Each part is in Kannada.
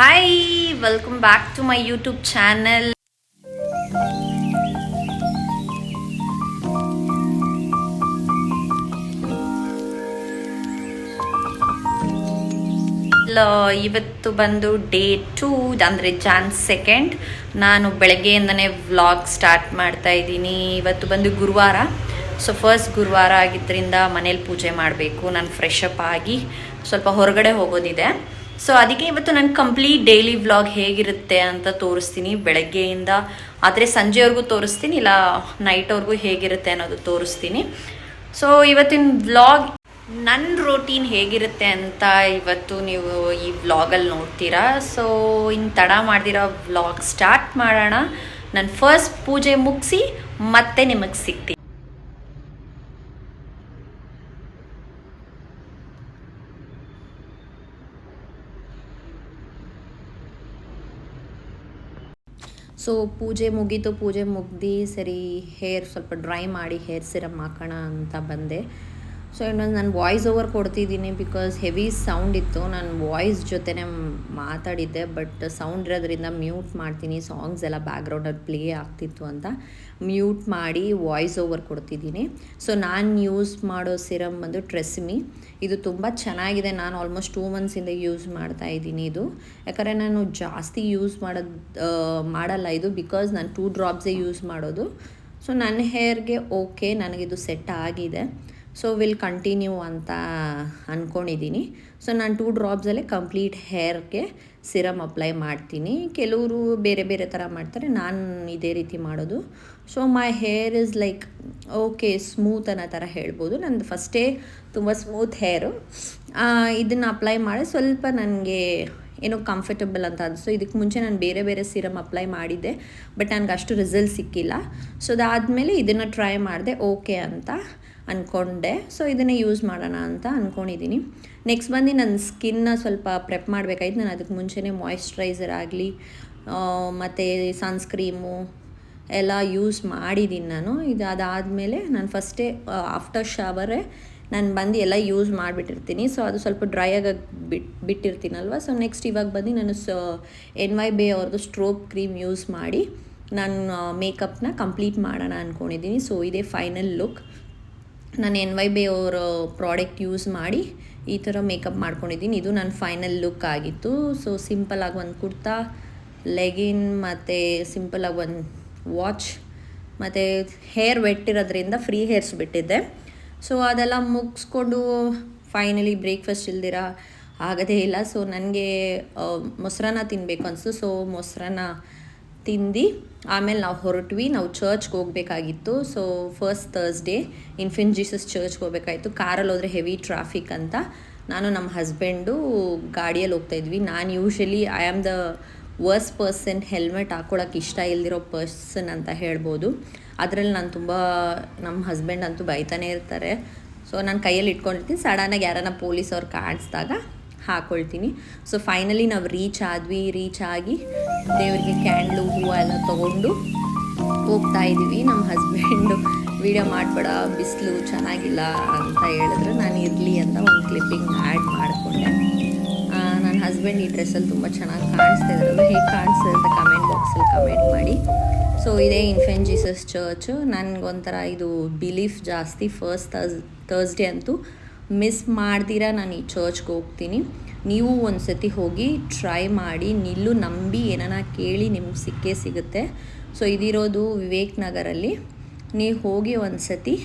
Hi, welcome back to my YouTube channel. ಇವತ್ತು ಬಂದು ಡೇ 2 ಅಂದರೆ ಜಾನ್ 2. ನಾನು ಬೆಳಗ್ಗೆಯಿಂದನೇ ವ್ಲಾಗ್ ಸ್ಟಾರ್ಟ್ ಮಾಡ್ತಾ ಇದ್ದೀನಿ. ಇವತ್ತು ಬಂದು ಗುರುವಾರ, ಸೊ ಫಸ್ಟ್ ಗುರುವಾರ ಆಗಿದ್ದರಿಂದ ಮನೇಲಿ ಪೂಜೆ ಮಾಡಬೇಕು. ನಾನು ಫ್ರೆಶ್ ಅಪ್ ಆಗಿ ಸ್ವಲ್ಪ ಹೊರಗಡೆ ಹೋಗೋದಿದೆ. ಸೊ ಅದಕ್ಕೆ ಇವತ್ತು ನಾನು ಕಂಪ್ಲೀಟ್ ಡೈಲಿ ವ್ಲಾಗ್ ಹೇಗಿರುತ್ತೆ ಅಂತ ತೋರಿಸ್ತೀನಿ. ಬೆಳಗ್ಗೆಯಿಂದ ಆದರೆ ಸಂಜೆವರೆಗೂ ತೋರಿಸ್ತೀನಿ, ಇಲ್ಲ ನೈಟ್ವರೆಗೂ ಹೇಗಿರುತ್ತೆ ಅನ್ನೋದು ತೋರಿಸ್ತೀನಿ. ಸೊ ಇವತ್ತಿನ ವ್ಲಾಗ್ ನನ್ನ ರೋಟೀನ್ ಹೇಗಿರುತ್ತೆ ಅಂತ ಇವತ್ತು ನೀವು ಈ ವ್ಲಾಗಲ್ಲಿ ನೋಡ್ತೀರಾ. ಸೊ ಇನ್ನು ತಡ ಮಾಡ್ದಿರೋ ವ್ಲಾಗ್ ಸ್ಟಾರ್ಟ್ ಮಾಡೋಣ. ನಾನು ಫಸ್ಟ್ ಪೂಜೆ ಮುಗಿಸಿ ಮತ್ತೆ ನಿಮಗೆ ಸಿಗ್ತೀನಿ. ಸೊ ಪೂಜೆ ಮುಗ್ದು ಸರಿ ಹೇರ್ ಸ್ವಲ್ಪ ಡ್ರೈ ಮಾಡಿ ಹೇರ್ ಸಿರಮ್ ಹಾಕೋಣ ಅಂತ ಬಂದೆ. ಸೊ ಇನ್ನೊಂದು ನಾನು ವಾಯ್ಸ್ ಓವರ್ ಕೊಡ್ತಿದ್ದೀನಿ ಬಿಕಾಸ್ ಹೆವಿ ಸೌಂಡ್ ಇತ್ತು. ನಾನು ವಾಯ್ಸ್ ಜೊತೆನೇ ಮಾತಾಡಿದ್ದೆ, ಬಟ್ ಸೌಂಡ್ ಇರೋದ್ರಿಂದ ಮ್ಯೂಟ್ ಮಾಡ್ತೀನಿ. ಸಾಂಗ್ಸ್ ಎಲ್ಲ ಬ್ಯಾಕ್ಗ್ರೌಂಡಲ್ಲಿ ಪ್ಲೇ ಆಗ್ತಿತ್ತು ಅಂತ ಮ್ಯೂಟ್ ಮಾಡಿ ವಾಯ್ಸ್ ಓವರ್ ಕೊಡ್ತಿದ್ದೀನಿ. ಸೊ ನಾನು ಯೂಸ್ ಮಾಡೋ ಸಿರಮ್ ಬಂದು ಟ್ರೆಸ್ಮಿ. ಇದು ತುಂಬ ಚೆನ್ನಾಗಿದೆ. ನಾನು ಆಲ್ಮೋಸ್ಟ್ 2 ಮಂತ್ಸಿಂದ ಯೂಸ್ ಮಾಡ್ತಾ ಇದ್ದೀನಿ. ಇದು ಯಾಕಂದರೆ ನಾನು ಜಾಸ್ತಿ ಯೂಸ್ ಮಾಡಲ್ಲ ಇದು, ಬಿಕಾಸ್ ನಾನು 2 ಡ್ರಾಪ್ಸೇ ಯೂಸ್ ಮಾಡೋದು. ಸೊ ನನ್ನ ಹೇರ್ಗೆ ಓಕೆ, ನನಗಿದು ಸೆಟ್ ಆಗಿದೆ. ಸೊ ವಿಲ್ ಕಂಟಿನ್ಯೂ ಅಂತ ಅಂದ್ಕೊಂಡಿದ್ದೀನಿ. ಸೊ ನಾನು 2 ಡ್ರಾಪ್ಸಲ್ಲೇ ಕಂಪ್ಲೀಟ್ ಹೇರ್ಗೆ ಸಿರಮ್ ಅಪ್ಲೈ ಮಾಡ್ತೀನಿ. ಕೆಲವರು ಬೇರೆ ಬೇರೆ ಥರ ಮಾಡ್ತಾರೆ, ನಾನು ಇದೇ ರೀತಿ ಮಾಡೋದು. So my hair is like okay, smooth ಅನ್ನೋ ಥರ ಹೇಳ್ಬೋದು. ನಂದು ಫಸ್ಟೇ ತುಂಬ ಸ್ಮೂತ್ ಹೇರು. ಇದನ್ನು ಅಪ್ಲೈ ಮಾಡಿ ಸ್ವಲ್ಪ ನನಗೆ ಏನೋ ಕಂಫರ್ಟಬಲ್ ಅಂತ ಅನಿಸ್ತು. ಇದಕ್ಕೆ ಮುಂಚೆ ನಾನು ಬೇರೆ ಬೇರೆ ಸಿರಮ್ ಅಪ್ಲೈ ಮಾಡಿದ್ದೆ, ಬಟ್ ನನಗೆ ಅಷ್ಟು ರಿಸಲ್ಟ್ ಸಿಕ್ಕಿಲ್ಲ. ಸೊ ಅದಾದಮೇಲೆ ಇದನ್ನು ಟ್ರೈ ಮಾಡಿದೆ, ಓಕೆ ಅಂತ ಅಂದ್ಕೊಂಡೆ. ಸೊ ಇದನ್ನೇ ಯೂಸ್ ಮಾಡೋಣ ಅಂತ ಅಂದ್ಕೊಂಡಿದ್ದೀನಿ. ನೆಕ್ಸ್ಟ್ ಬಂದು ನನ್ನ ಸ್ಕಿನ್ನ ಸ್ವಲ್ಪ ಪ್ರೆಪ್ ಮಾಡಬೇಕಾಯ್ತು. ನಾನು ಅದಕ್ಕೆ ಮುಂಚೆನೇ ಮಾಯಿಶ್ಚರೈಸರ್ ಆಗಲಿ ಮತ್ತು ಸನ್ಸ್ಕ್ರೀಮು ಎಲ್ಲ ಯೂಸ್ ಮಾಡಿದ್ದೀನಿ ನಾನು. ಅದಾದಮೇಲೆ ನಾನು ಫಸ್ಟೇ ಆಫ್ಟರ್ ಶವರೇ ನಾನು ಬಂದು ಎಲ್ಲ ಯೂಸ್ ಮಾಡಿಬಿಟ್ಟಿರ್ತೀನಿ. ಸೊ ಅದು ಸ್ವಲ್ಪ ಡ್ರೈ ಆಗಿ ಬಿಟ್ಟಿರ್ತೀನಲ್ವ. ಸೊ ನೆಕ್ಸ್ಟ್ ಇವಾಗ ಬಂದು ನಾನು NYBE ಅವ್ರದ್ದು ಸ್ಟ್ರೋಬ್ ಕ್ರೀಮ್ ಯೂಸ್ ಮಾಡಿ ನಾನು ಮೇಕಪ್ನ ಕಂಪ್ಲೀಟ್ ಮಾಡೋಣ ಅಂದ್ಕೊಂಡಿದ್ದೀನಿ. ಸೊ ಇದೇ ಫೈನಲ್ ಲುಕ್. ನಾನು NYBE ಅವರ ಪ್ರಾಡಕ್ಟ್ ಯೂಸ್ ಮಾಡಿ ಈ ಥರ ಮೇಕಪ್ ಮಾಡ್ಕೊಂಡಿದ್ದೀನಿ. ಇದು ನನ್ನ ಫೈನಲ್ ಲುಕ್ ಆಗಿತ್ತು. ಸೊ ಸಿಂಪಲಾಗಿ ಒಂದು ಕುರ್ತಾ, ಲೆಗಿನ್ ಮತ್ತು ಸಿಂಪಲಾಗಿ ಒಂದು ವಾಚ್ ಮತ್ತು ಹೇರ್ ವೆಟ್ ಇರೋದ್ರಿಂದ ಫ್ರೀ ಹೇರ್ಸ್ ಬಿಟ್ಟಿದ್ದೆ. ಸೊ ಅದೆಲ್ಲ ಮುಗಿಸ್ಕೊಂಡು ಫೈನಲಿ ಬ್ರೇಕ್ಫಾಸ್ಟ್ ಇಲ್ದಿರ ಆಗೋದೇ ಇಲ್ಲ. ಸೊ ನನಗೆ ಮೊಸರನ್ನ ತಿನ್ನಬೇಕು ಅನಿಸ್ತು. ಸೊ ಮೊಸರನ್ನ ತಿಂದು ಆಮೇಲೆ ನಾವು ಹೊರಟ್ವಿ. ನಾವು ಚರ್ಚ್ಗೆ ಹೋಗಬೇಕಾಗಿತ್ತು. So first Thursday infant Jesus ಚರ್ಚ್ಗೆ ಹೋಗ್ಬೇಕಾಯಿತು. ಕಾರಲ್ಲಿ ಹೋದರೆ ಹೆವಿ ಟ್ರಾಫಿಕ್ ಅಂತ ನಾನು ನಮ್ಮ ಹಸ್ಬೆಂಡು ಗಾಡಿಯಲ್ಲಿ ಹೋಗ್ತಾಯಿದ್ವಿ. ನಾನು usually I am the worst person, helmet ಹಾಕ್ಕೊಳಕ್ಕೆ ಇಷ್ಟ ಇಲ್ದಿರೋ ಪರ್ಸನ್ ಅಂತ ಹೇಳ್ಬೋದು. ಅದರಲ್ಲಿ ನಾನು ತುಂಬ, ನಮ್ಮ ಹಸ್ಬೆಂಡ್ ಅಂತೂ ಬೈತಾನೆ ಇರ್ತಾರೆ. ಸೊ ನಾನು ಕೈಯಲ್ಲಿ ಇಟ್ಕೊಂಡಿರ್ತೀನಿ, ಸಡನ್ನಾಗಿ ಯಾರನ್ನ ಪೊಲೀಸವ್ರು ಕಾಣಿಸ್ದಾಗ ಹಾಕ್ಕೊಳ್ತೀನಿ. ಸೊ ಫೈನಲಿ ನಾವು ರೀಚ್ ಆಗಿ ದೇವರಿಗೆ ಕ್ಯಾಂಡ್ಲು ಹೂವು ಎಲ್ಲ ತೊಗೊಂಡು ಹೋಗ್ತಾ ಇದ್ದೀವಿ. ನಮ್ಮ ಹಸ್ಬೆಂಡು ವಿಡಿಯೋ ಮಾಡಬೇಡ, ಬಿಸಿಲು ಚೆನ್ನಾಗಿಲ್ಲ ಅಂತ ಹೇಳಿದ್ರೆ ನಾನು ಇರಲಿ ಅಂತ ಒಂದು ಕ್ಲಿಪ್ಪಿಂಗ್ ಆ್ಯಡ್ ಮಾಡಿಕೊಂಡೆ. ನನ್ನ ಹಸ್ಬೆಂಡ್ ಈ ಡ್ರೆಸ್ಸಲ್ಲಿ ತುಂಬ ಚೆನ್ನಾಗಿ ಕಾಣಿಸ್ತಾ ಇದ್ದಾರಲ್ಲ, ಹೇಗೆ ಕಾಣಿಸ್ತದೆ ಅಂತ ಕಮೆಂಟ್ ಬಾಕ್ಸಲ್ಲಿ ಕಮೆಂಟ್ ಮಾಡಿ. ಸೊ ಇದೇ ಇನ್ಫೆಂಟ್ ಜೀಸಸ್ ಚರ್ಚು. ನನಗೊಂಥರ ಇದು ಬಿಲೀಫ್ ಜಾಸ್ತಿ. ಫಸ್ಟ್ ಥರ್ಸ್ಡೇ ಅಂತೂ ಮಿಸ್ ಮಾಡ್ದಿರ ನಾನು ಈ ಚರ್ಚ್ಗೆ ಹೋಗ್ತೀನಿ. ನೀವು ಒಂದು ಸತಿ ಹೋಗಿ ಟ್ರೈ ಮಾಡಿ, ನಿಲ್ಲು ನಂಬಿ ಏನಾನ ಕೇಳಿ ನಿಮ್ಗೆ ಸಿಕ್ಕೇ ಸಿಗುತ್ತೆ. ಸೊ ಇದಿರೋದು ವಿವೇಕ್ ನಗರಲ್ಲಿ. ನೀವು ಹೋಗಿ ಒಂದು ಸತಿ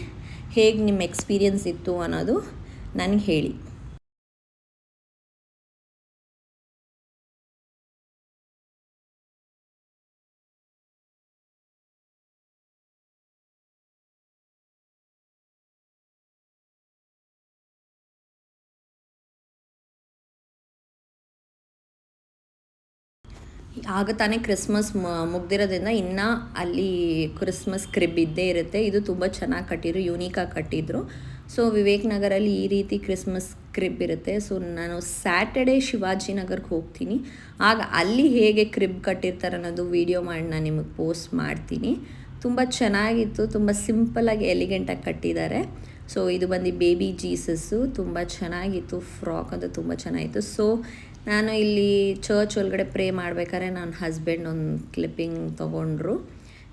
ಹೇಗೆ ನಿಮ್ಮ ಎಕ್ಸ್ಪೀರಿಯನ್ಸ್ ಇತ್ತು ಅನ್ನೋದು ನನಗೆ ಹೇಳಿ. ಆಗ ತಾನೇ ಕ್ರಿಸ್ಮಸ್ ಮುಗ್ದಿರೋದ್ರಿಂದ ಇನ್ನೂ ಅಲ್ಲಿ ಕ್ರಿಸ್ಮಸ್ ಕ್ರಿಬ್ ಇದ್ದೇ ಇರುತ್ತೆ. ಇದು ತುಂಬ ಚೆನ್ನಾಗಿ ಕಟ್ಟಿದ್ರು, ಯೂನಿಕಾಗಿ ಕಟ್ಟಿದ್ರು. ಸೊ ವಿವೇಕ್ ನಗರಲ್ಲಿ ಈ ರೀತಿ ಕ್ರಿಸ್ಮಸ್ ಕ್ರಿಬ್ ಇರುತ್ತೆ. ಸೊ ನಾನು ಸ್ಯಾಟರ್ಡೇ ಶಿವಾಜಿನಗರ್ಗೆ ಹೋಗ್ತೀನಿ. ಆಗ ಅಲ್ಲಿ ಹೇಗೆ ಕ್ರಿಬ್ ಕಟ್ಟಿರ್ತಾರೆ ಅನ್ನೋದು ವೀಡಿಯೋ ಮಾಡಿ ನಾನು ನಿಮಗೆ ಪೋಸ್ಟ್ ಮಾಡ್ತೀನಿ. ತುಂಬ ಚೆನ್ನಾಗಿತ್ತು, ತುಂಬ ಸಿಂಪಲ್ಲಾಗಿ ಎಲಿಗೆಂಟಾಗಿ ಕಟ್ಟಿದ್ದಾರೆ. ಸೊ ಇದು ಬಂದು ಬೇಬಿ ಜೀಸಸ್ಸು, ತುಂಬ ಚೆನ್ನಾಗಿತ್ತು. ಫ್ರಾಕ್ ಅದು ತುಂಬ ಚೆನ್ನಾಗಿತ್ತು. ಸೊ ನಾನು ಇಲ್ಲಿ ಚರ್ಚ್ ಒಳಗಡೆ ಪ್ರೇ ಮಾಡ್ಬೇಕಾದ್ರೆ ನನ್ನ ಹಸ್ಬೆಂಡ್ ಒಂದು ಕ್ಲಿಪ್ಪಿಂಗ್ ತೊಗೊಂಡ್ರು.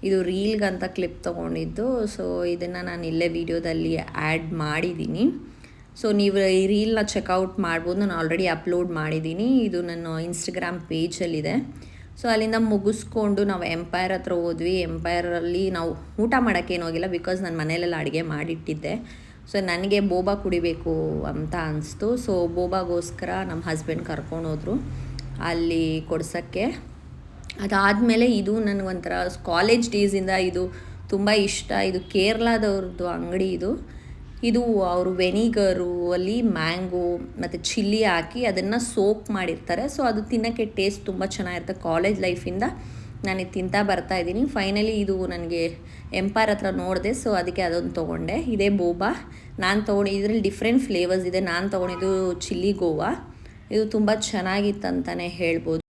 ಇದು ರೀಲ್ಗಂತ ಕ್ಲಿಪ್ ತೊಗೊಂಡಿದ್ದು. ಸೊ ಇದನ್ನು ನಾನು ಇಲ್ಲೇ ವಿಡಿಯೋದಲ್ಲಿ ಆ್ಯಡ್ ಮಾಡಿದ್ದೀನಿ. ಸೊ ನೀವು ಈ ರೀಲ್ನ ಚೆಕ್ಔಟ್ ಮಾಡ್ಬೋದು. ನಾನು ಆಲ್ರೆಡಿ ಅಪ್ಲೋಡ್ ಮಾಡಿದ್ದೀನಿ. ಇದು ನನ್ನ ಇನ್ಸ್ಟಾಗ್ರಾಮ್ ಪೇಜಲ್ಲಿದೆ. ಸೊ ಅಲ್ಲಿಂದ ಮುಗಿಸ್ಕೊಂಡು ನಾವು ಎಂಪೈರ್ ಹತ್ರ ಹೋದ್ವಿ. ಎಂಪೈರಲ್ಲಿ ನಾವು ಊಟ ಮಾಡೋಕ್ಕೇನು ಹೋಗಿಲ್ಲ, ಬಿಕಾಸ್ ನಾನು ಮನೆಯಲ್ಲೆಲ್ಲ ಅಡುಗೆ ಮಾಡಿಟ್ಟಿದ್ದೆ. ಸೊ ನನಗೆ ಬೋಬಾ ಕುಡಿಬೇಕು ಅಂತ ಅನಿಸ್ತು. ಸೊ ಬೋಬಾಗೋಸ್ಕರ ನಮ್ಮ ಹಸ್ಬೆಂಡ್ ಕರ್ಕೊಂಡು ಹೋದರು ಅಲ್ಲಿ ಕೊಡ್ಸೋಕ್ಕೆ. ಅದಾದಮೇಲೆ ಇದು ನನಗೊಂಥರ ಕಾಲೇಜ್ ಡೇಸಿಂದ ಇದು ತುಂಬ ಇಷ್ಟ. ಇದು ಕೇರಳದವ್ರದ್ದು ಅಂಗಡಿ ಇದು ಅವರು ವೆನಿಗರು ಅಲ್ಲಿ ಮ್ಯಾಂಗೋ ಮತ್ತು ಚಿಲ್ಲಿ ಹಾಕಿ ಅದನ್ನು ಸೋಕ್ ಮಾಡಿರ್ತಾರೆ. ಸೊ ಅದು ತಿನ್ನೋಕ್ಕೆ ಟೇಸ್ಟ್ ತುಂಬ ಚೆನ್ನಾಗಿರುತ್ತೆ. ಕಾಲೇಜ್ ಲೈಫಿಂದ ನಾನು ಇದು ತಿಂತಾ ಬರ್ತಾಯಿದ್ದೀನಿ. ಫೈನಲಿ ಇದು ನನಗೆ ಎಂಪೈರ್ ಹತ್ರ ನೋಡಿದೆ. ಸೊ ಅದಕ್ಕೆ ಅದೊಂದು ತೊಗೊಂಡೆ. ಇದೇ ಬೋಬಾ ನಾನು ತೊಗೊಂಡು. ಇದರಲ್ಲಿ ಡಿಫ್ರೆಂಟ್ ಫ್ಲೇವರ್ಸ್ ಇದೆ. ನಾನು ತೊಗೊಂಡಿದ್ದು ಚಿಲ್ಲಿ ಗೋವಾ. ಇದು ತುಂಬ ಚೆನ್ನಾಗಿತ್ತಂತಲೇ ಹೇಳ್ಬೋದು.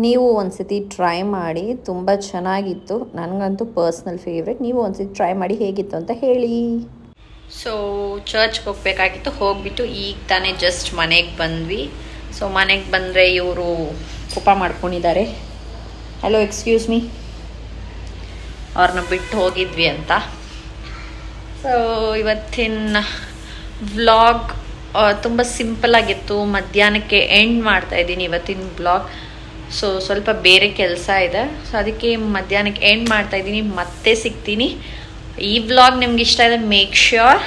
ನೀವು ಒಂದ್ಸತಿ ಟ್ರೈ ಮಾಡಿ, ತುಂಬ ಚೆನ್ನಾಗಿತ್ತು. ನನಗಂತೂ ಪರ್ಸ್ನಲ್ ಫೇವ್ರೆಟ್. ನೀವು ಒಂದ್ಸತಿ ಟ್ರೈ ಮಾಡಿ ಹೇಗಿತ್ತು ಅಂತ ಹೇಳಿ. ಸೊ ಚರ್ಚ್ಗೆ ಹೋಗಬೇಕಾಗಿತ್ತು. ಹೋಗ್ಬಿಟ್ಟು ಈಗ ತಾನೇ ಜಸ್ಟ್ ಮನೆಗೆ ಬಂದ್ವಿ. ಸೊ ಮನೆಗೆ ಬಂದರೆ ಇವರು ಕೋಪ ಮಾಡ್ಕೊಂಡಿದ್ದಾರೆ. ಹಲೋ, ಎಕ್ಸ್ಕ್ಯೂಸ್ ಮೀ, ಅವ್ರನ್ನ ಬಿಟ್ಟು ಹೋಗಿದ್ವಿ ಅಂತ. ಸೊ ಇವತ್ತಿನ ವ್ಲಾಗ್ ತುಂಬ ಸಿಂಪಲ್ಲಾಗಿತ್ತು. ಮಧ್ಯಾಹ್ನಕ್ಕೆ ಎಂಡ್ ಮಾಡ್ತಾಯಿದ್ದೀನಿ ಇವತ್ತಿನ ವ್ಲಾಗ್. ಸೊ ಸ್ವಲ್ಪ ಬೇರೆ ಕೆಲಸ ಇದೆ. ಸೊ ಅದಕ್ಕೆ ಮಧ್ಯಾಹ್ನಕ್ಕೆ ಎಂಡ್ ಮಾಡ್ತಾಯಿದ್ದೀನಿ. ಮತ್ತೆ ಸಿಗ್ತೀನಿ. ಈ ವ್ಲಾಗ್ ನಿಮ್ಗೆ ಇಷ್ಟ ಇದೆ, make sure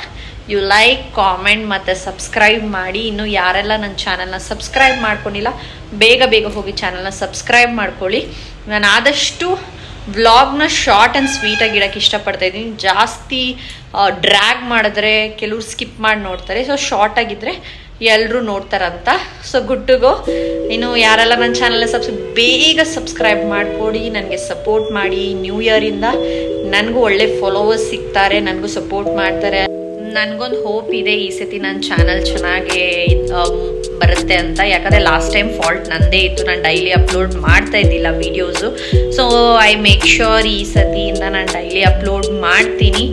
you like, comment ಮತ್ತು ಸಬ್ಸ್ಕ್ರೈಬ್ ಮಾಡಿ. ಇನ್ನು ಯಾರೆಲ್ಲ ನನ್ನ ಚಾನಲ್ನ ಸಬ್ಸ್ಕ್ರೈಬ್ ಮಾಡ್ಕೊಂಡಿಲ್ಲ, ಬೇಗ ಹೋಗಿ ಚಾನಲ್ನ ಸಬ್ಸ್ಕ್ರೈಬ್ ಮಾಡ್ಕೊಳ್ಳಿ. ನಾನು ಆದಷ್ಟು ವ್ಲಾಗ್ನ ಶಾರ್ಟ್ ಆ್ಯಂಡ್ ಸ್ವೀಟಾಗಿ ಇಡೋಕ್ಕೆ ಇಷ್ಟಪಡ್ತಾ ಇದ್ದೀನಿ. ಜಾಸ್ತಿ ಡ್ರ್ಯಾಗ್ ಮಾಡಿದ್ರೆ ಕೆಲವ್ರು ಸ್ಕಿಪ್ ಮಾಡಿ ನೋಡ್ತಾರೆ. ಸೊ ಶಾರ್ಟಾಗಿದ್ದರೆ ಎಲ್ಲರೂ ನೋಡ್ತಾರಂತ. So good to go. ಇನ್ನು ಯಾರೆಲ್ಲ ನನ್ನ ಚಾನಲ್ನ ಬೇಗ ಸಬ್ಸ್ಕ್ರೈಬ್ ಮಾಡಿಕೊಡಿ, ನನಗೆ ಸಪೋರ್ಟ್ ಮಾಡಿ. ನ್ಯೂ ಇಯರಿಂದ ನನಗೂ ಒಳ್ಳೆ ಫಾಲೋವರ್ಸ್ ಸಿಗ್ತಾರೆ, ನನಗೂ ಸಪೋರ್ಟ್ ಮಾಡ್ತಾರೆ. ನನಗೊಂದು ಹೋಪ್ ಇದೆ ಈ ಸತಿ ನನ್ನ ಚಾನಲ್ ಚೆನ್ನಾಗಿ ಬರುತ್ತೆ ಅಂತ. ಯಾಕಂದರೆ ಲಾಸ್ಟ್ ಟೈಮ್ ಫಾಲ್ಟ್ ನನ್ನದೇ ಇತ್ತು, ನಾನು ಡೈಲಿ ಅಪ್ಲೋಡ್ ಮಾಡ್ತಾ ಇದ್ದಿಲ್ಲ videos. So I make sure ಈ ಸತಿಯಿಂದ ನಾನು ಡೈಲಿ ಅಪ್ಲೋಡ್ ಮಾಡ್ತೀನಿ.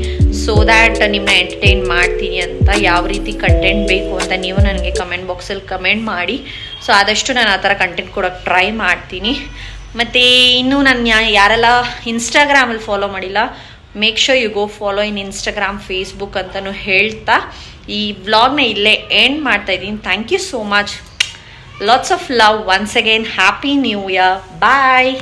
ಸೊ ದ್ಯಾಟ್ ನಿಮ್ಮನ್ನ ಎಂಟರ್ಟೈನ್ ಮಾಡ್ತೀನಿ ಅಂತ. ಯಾವ ರೀತಿ ಕಂಟೆಂಟ್ ಬೇಕು ಅಂತ ನೀವು ನನಗೆ ಕಮೆಂಟ್ ಬಾಕ್ಸಲ್ಲಿ ಕಮೆಂಟ್ ಮಾಡಿ. ಸೊ ಆದಷ್ಟು ನಾನು ಆ ಥರ ಕಂಟೆಂಟ್ ಕೊಡೋಕ್ಕೆ ಟ್ರೈ ಮಾಡ್ತೀನಿ. ಮತ್ತು ಇನ್ನೂ ನಾನು ಯಾರೆಲ್ಲ ಇನ್ಸ್ಟಾಗ್ರಾಮಲ್ಲಿ ಫಾಲೋ ಮಾಡಿಲ್ಲ, make sure you go follow in Instagram, Facebook ಅಂತಲೂ ಹೇಳ್ತಾ ಈ ವ್ಲಾಗ್ನ ಇಲ್ಲೇ ಎಂಡ್ ಮಾಡ್ತಾ ಇದ್ದೀನಿ. Thank you so much. Lots of love once again. Happy new year. Bye.